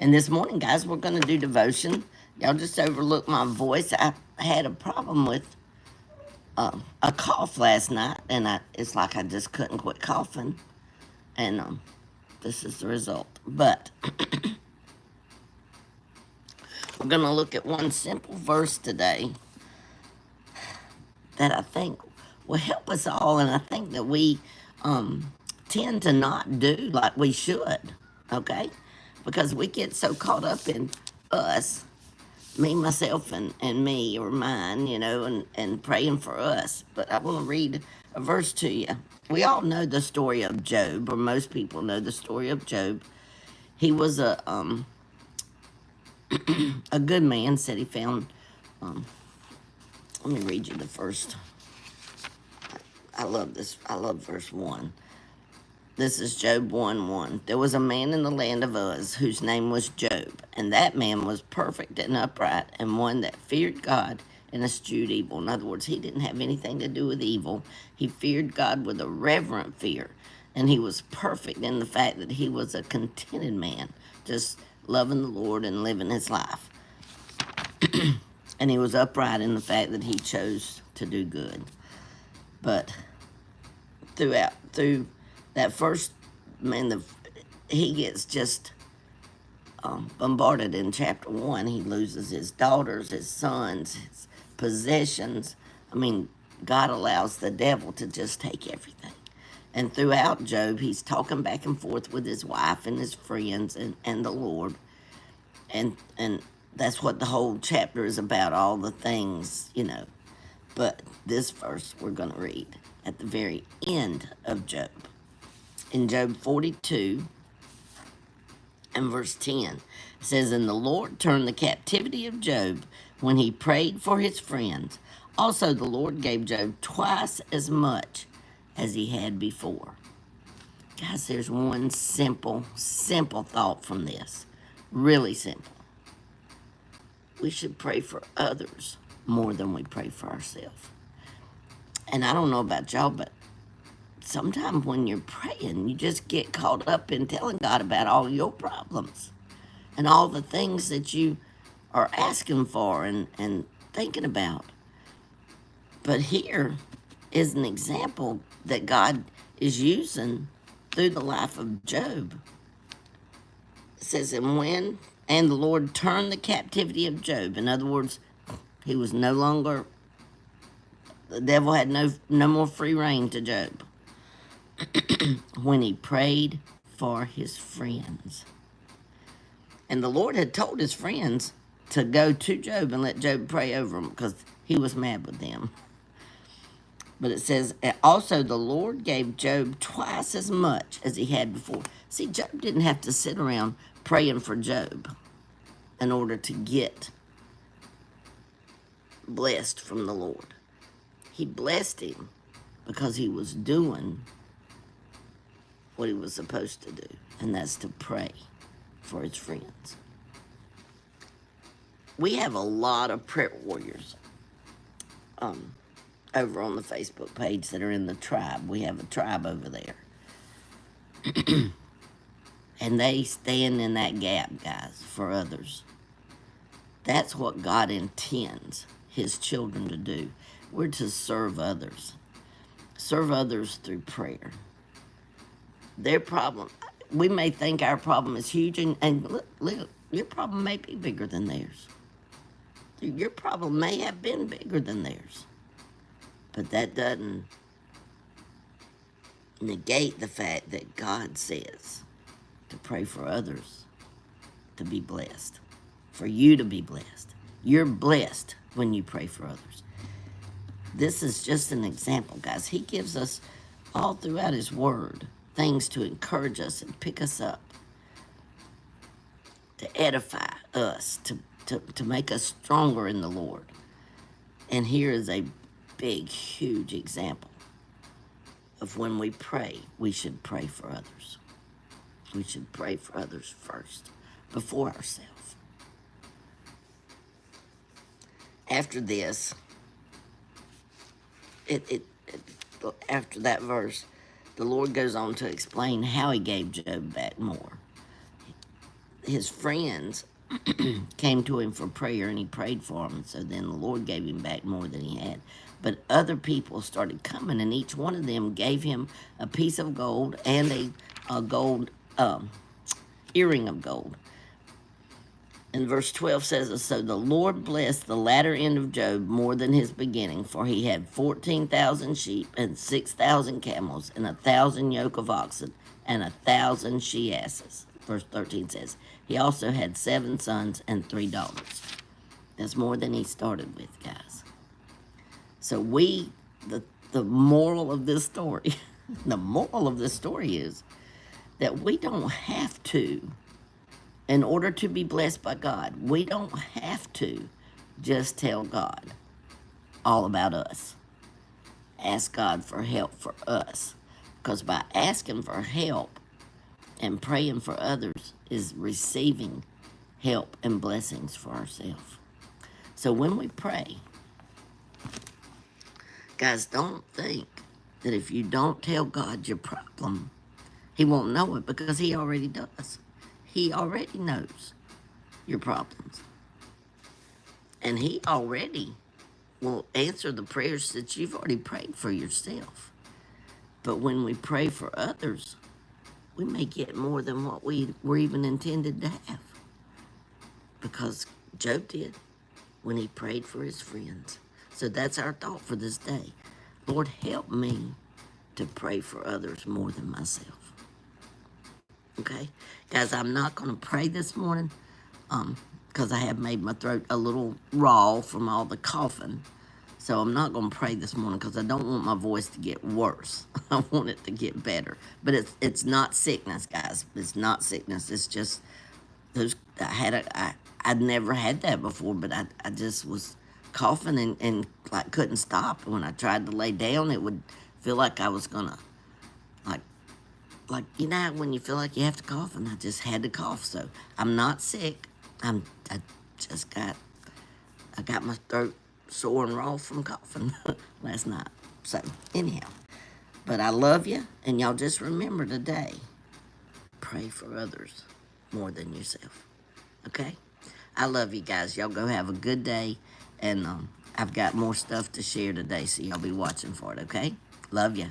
And this morning, guys, we're going to do devotion. Y'all just overlook my voice. I had a problem with a cough last night, and it's like I just couldn't quit coughing. And this is the result. But we're going to look at one simple verse today that I think will help us all, and I think that we tend to not do like we should, okay? Because we get so caught up in us, me, myself, and me, or mine, and praying for us. But I want to read a verse to you. We all know the story of Job, or most people know the story of Job. He was a good man, said he found, let me read you the first. I love this. I love verse 1. This is Job 1:1. There was a man in the land of Uz whose name was Job, and that man was perfect and upright, and one that feared God and eschewed evil. In other words, he didn't have anything to do with evil. He feared God with a reverent fear, and he was perfect in the fact that he was a contented man, just loving the Lord and living his life. And he was upright in the fact that he chose to do good. But through that first man, he gets just bombarded in chapter 1. He loses his daughters, his sons, his possessions. I mean, God allows the devil to just take everything. And throughout Job, he's talking back and forth with his wife and his friends and the Lord. And that's what the whole chapter is about, all the things, But this verse we're going to read at the very end of Job. In Job 42 and verse 10, it says, "And the Lord turned the captivity of Job when he prayed for his friends. Also the Lord gave Job twice as much as he had before." Guys, there's one simple thought from this. Really simple. We should pray for others more than we pray for ourselves. And I don't know about y'all, but sometimes when you're praying, you just get caught up in telling God about all your problems and all the things that you are asking for and thinking about. But here is an example that God is using through the life of Job. It says, and the Lord turned the captivity of Job. In other words, he was no longer, the devil had no more free reign to Job. When he prayed for his friends. And the Lord had told his friends to go to Job and let Job pray over him because he was mad with them. But it says, also the Lord gave Job twice as much as he had before. See, Job didn't have to sit around praying for Job in order to get blessed from the Lord. He blessed him because he was doing what he was supposed to do, and that's to pray for his friends. We have a lot of prayer warriors over on the Facebook page that are in the tribe. We have a tribe over there. And they stand in that gap, guys, for others. That's what God intends his children to do. We're to serve others. Serve others through prayer. Their problem, we may think our problem is huge, and look, your problem may be bigger than theirs. Your problem may have been bigger than theirs. But that doesn't negate the fact that God says to pray for others to be blessed, for you to be blessed. You're blessed when you pray for others. This is just an example, guys. He gives us all throughout his word things to encourage us and pick us up, to edify us, to make us stronger in the Lord. And here is a big, huge example of when we pray, we should pray for others. We should pray for others first, before ourselves. After this, after that verse, the Lord goes on to explain how he gave Job back more. his friends came to him for prayer, and he prayed for them. So then the Lord gave him back more than he had. But other people started coming, and each one of them gave him a piece of gold and a gold earring of gold. And verse 12 says, so the Lord blessed the latter end of Job more than his beginning, for he had 14,000 sheep and 6,000 camels and 1,000 yoke of oxen and 1,000 she-asses. Verse 13 says, he also had 7 sons and 3 daughters. That's more than he started with, guys. So the moral of this story, the moral of this story is that we don't have to, in order to be blessed by God, we don't have to just tell God all about us. Ask God for help for us. Because by asking for help and praying for others is receiving help and blessings for ourselves. So when we pray, guys, don't think that if you don't tell God your problem, he won't know it, because he already does. He already knows your problems. And he already will answer the prayers that you've already prayed for yourself. But when we pray for others, we may get more than what we were even intended to have. Because Job did when he prayed for his friends. So that's our thought for this day. Lord, help me to pray for others more than myself. Okay? Guys, I'm not going to pray this morning because I have made my throat a little raw from all the coughing. So I'm not going to pray this morning because I don't want my voice to get worse. I want it to get better. But it's not sickness, guys. It's not sickness. It's just those. I'd never had that before, but I just was coughing and like couldn't stop. When I tried to lay down, it would feel like I was gonna like you know when you feel like you have to cough, and I just had to cough. So I'm not sick. I got my throat sore and raw from coughing last night. So anyhow, but I love you, and y'all just remember today, pray for others more than yourself. Okay? I love you guys. Y'all go have a good day, and I've got more stuff to share today, so y'all be watching for it, okay? Love you.